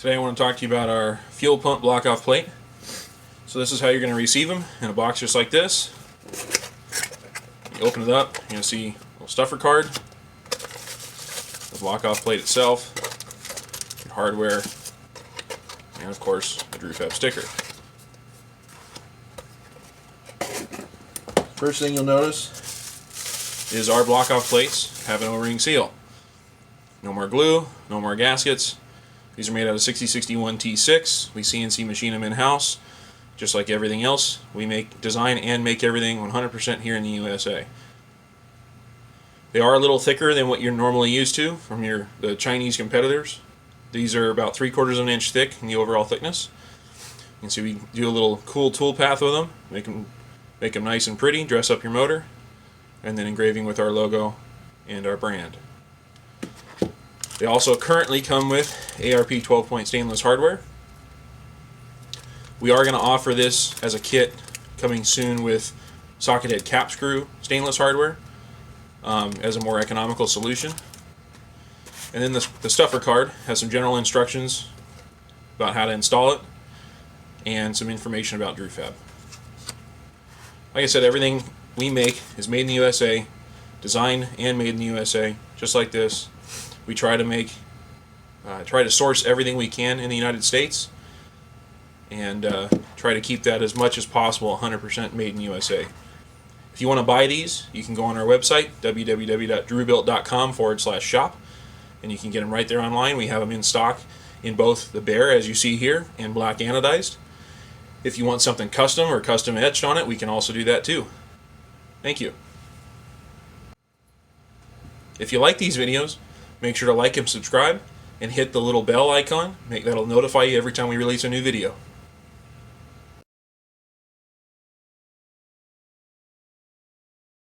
Today I want to talk to you about our fuel pump block-off plate. So this is how you're going to receive them, in a box just like this. You open it up, you're going to see a little stuffer card, the block-off plate itself, your hardware, and of course the DREWFAB sticker. First thing you'll notice is our block-off plates have an O-ring seal. No more glue, no more gaskets. These are made out of 6061 T6. We CNC machine them in-house. Just like everything else, we design and make everything 100% here in the USA. They are a little thicker than what you're normally used to from the Chinese competitors. These are about 3/4 of an inch thick in the overall thickness. You can see we do a little cool tool path with them, make them nice and pretty, dress up your motor, and then engraving with our logo and our brand. They also currently come with ARP 12-point stainless hardware. We are going to offer this as a kit coming soon with socket head cap screw stainless hardware as a more economical solution. And then the stuffer card has some general instructions about how to install it and some information about DREWFAB. Like I said, everything we make is made in the USA, designed and made in the USA, just like this. We try to source everything we can in the United States and try to keep that as much as possible 100% made in USA. If you want to buy these, you can go on our website, www.drewbuilt.com/shop, and you can get them right there online. We have them in stock in both the bare, as you see here, and black anodized. If you want something custom or custom etched on it, we can also do that too. Thank you. If you like these videos, make sure to like and subscribe and hit the little bell icon. That'll notify you every time we release a new video.